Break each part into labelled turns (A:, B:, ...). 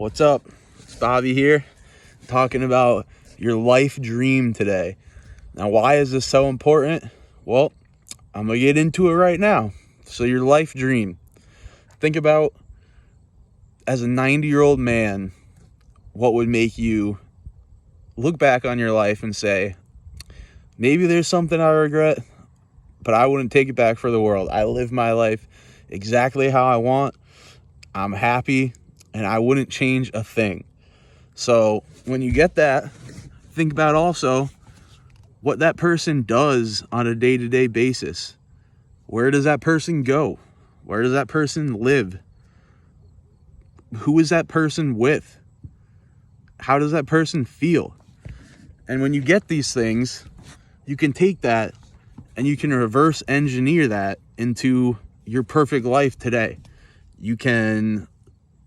A: What's up? It's Bobby here, talking about your life dream today. Now, why is this so important? Well, I'm gonna get into it right now. So your life dream. Think about, as a 90-year-old man, what would make you look back on your life and say, maybe there's something I regret, but I wouldn't take it back for the world. I live my life exactly how I want. I'm happy, and I wouldn't change a thing. So when you get that, think about also what that person does on a day-to-day basis. Where does that person go? Where does that person live? Who is that person with? How does that person feel? And when you get these things, you can take that and you can reverse engineer that into your perfect life today. You can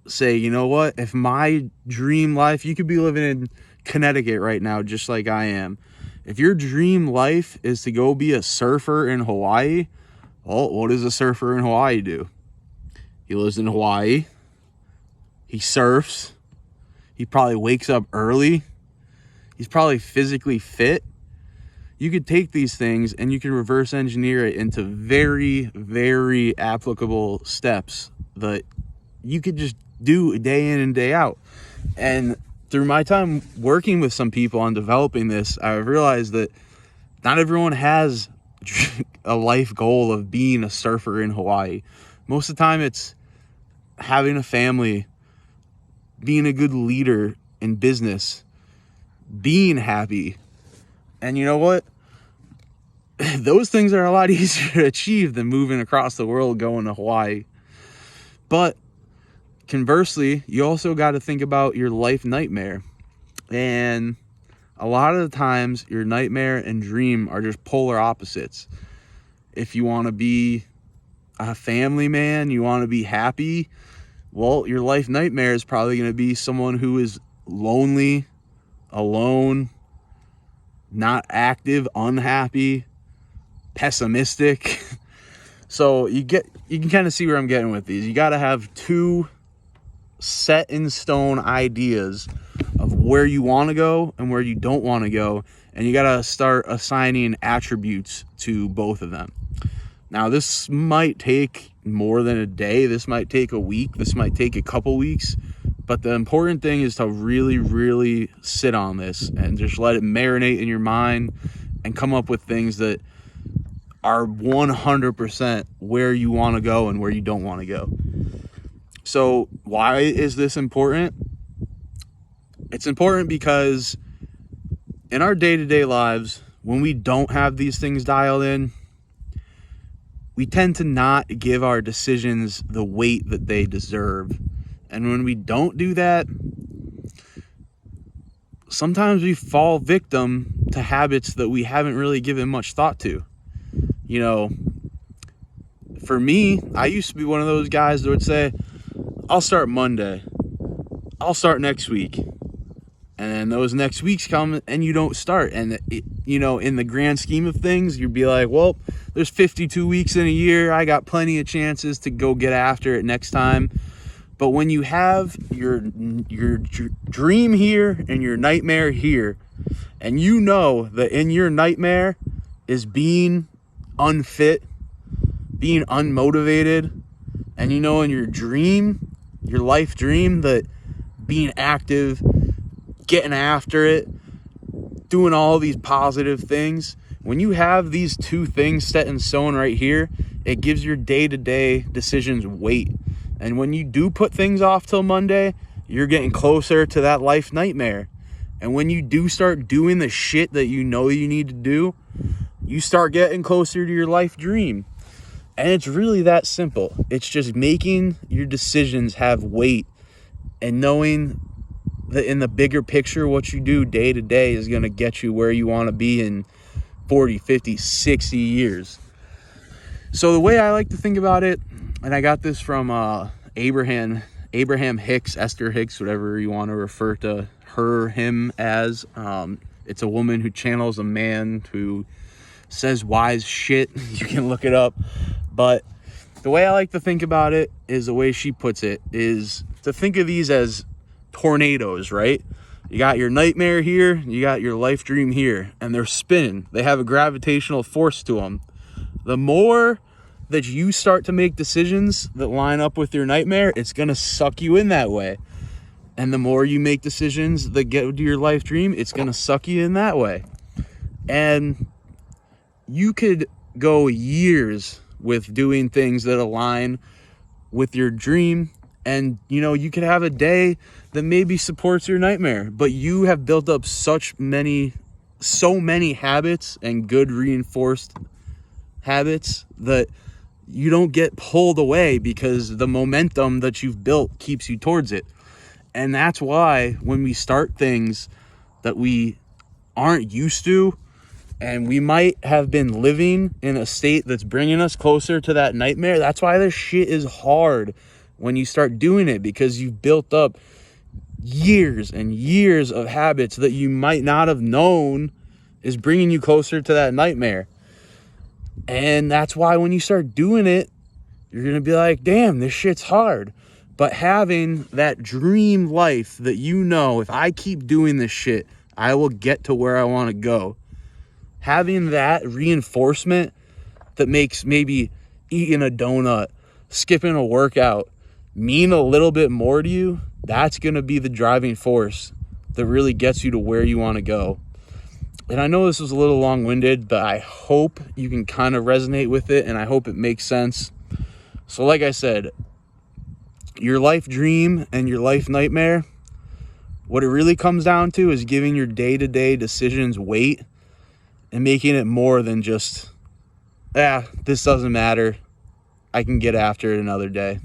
A: say, you know what? If my dream life, you could be living in Connecticut right now, just like I am. If your dream life is to go be a surfer in Hawaii, well, what does a surfer in Hawaii do? He lives in Hawaii. He surfs. He probably wakes up early. He's probably physically fit. You could take these things and you can reverse engineer it into very, very applicable steps that you could just do day in and day out. And through my time working with some people on developing this, I've realized that not everyone has a life goal of being a surfer in Hawaii. Most of the time it's having a family, being a good leader in business, being happy. And you know what? Those things are a lot easier to achieve than moving across the world going to Hawaii. But conversely, you also got to think about your life nightmare. And a lot of the times, your nightmare and dream are just polar opposites. If you want to be a family man, you want to be happy, well, your life nightmare is probably going to be someone who is lonely, alone, not active, unhappy, pessimistic. So you can kind of see where I'm getting with these. You got to have two set in stone ideas of where you want to go and where you don't want to go, and you got to start assigning attributes to both of them. Now, this might take more than a day. This might take a week. This might take a couple weeks. But the important thing is to really, really sit on this and just let it marinate in your mind and come up with things that are 100% where you want to go and where you don't want to go. So why is this important? It's important because in our day-to-day lives, when we don't have these things dialed in, we tend to not give our decisions the weight that they deserve. And when we don't do that, sometimes we fall victim to habits that we haven't really given much thought to. You know, for me, I used to be one of those guys that would say, I'll start Monday. I'll start next week. And then those next weeks come and you don't start. And, in the grand scheme of things, you'd be like, well, there's 52 weeks in a year. I got plenty of chances to go get after it next time. But when you have your dream here and your nightmare here, and you know that in your nightmare is being unfit, being unmotivated, and in your dream, your life dream, that being active, getting after it, doing all these positive things, when you have these two things set in stone right here, it gives your day-to-day decisions weight. And when you do put things off till Monday, you're getting closer to that life nightmare. And when you do start doing the shit that you know you need to do, you start getting closer to your life dream. And it's really that simple. It's just making your decisions have weight and knowing that in the bigger picture, what you do day to day is going to get you where you want to be in 40, 50, 60 years. So the way I like to think about it, and I got this from Abraham Hicks, Esther Hicks, whatever you want to refer to him as. It's a woman who channels a man who says wise shit. You can look it up. But the way I like to think about it is the way she puts it is to think of these as tornadoes, right? You got your nightmare here, you got your life dream here, and they're spinning. They have a gravitational force to them. The more that you start to make decisions that line up with your nightmare, it's going to suck you in that way. And the more you make decisions that get to your life dream, it's going to suck you in that way. And you could go years with doing things that align with your dream. And, you know, you could have a day that maybe supports your nightmare, but you have built up so many habits and good reinforced habits that you don't get pulled away because the momentum that you've built keeps you towards it. And that's why when we start things that we aren't used to, and we might have been living in a state that's bringing us closer to that nightmare, that's why this shit is hard when you start doing it, because you've built up years and years of habits that you might not have known is bringing you closer to that nightmare. And that's why when you start doing it, you're going to be like, damn, this shit's hard. But having that dream life that, you know, if I keep doing this shit, I will get to where I want to go. Having that reinforcement that makes maybe eating a donut, skipping a workout mean a little bit more to you, that's going to be the driving force that really gets you to where you want to go. And I know this was a little long-winded, but I hope you can kind of resonate with it, and I hope it makes sense. So like I said, your life dream and your life nightmare, what it really comes down to is giving your day-to-day decisions weight and making it more than just, this doesn't matter, I can get after it another day.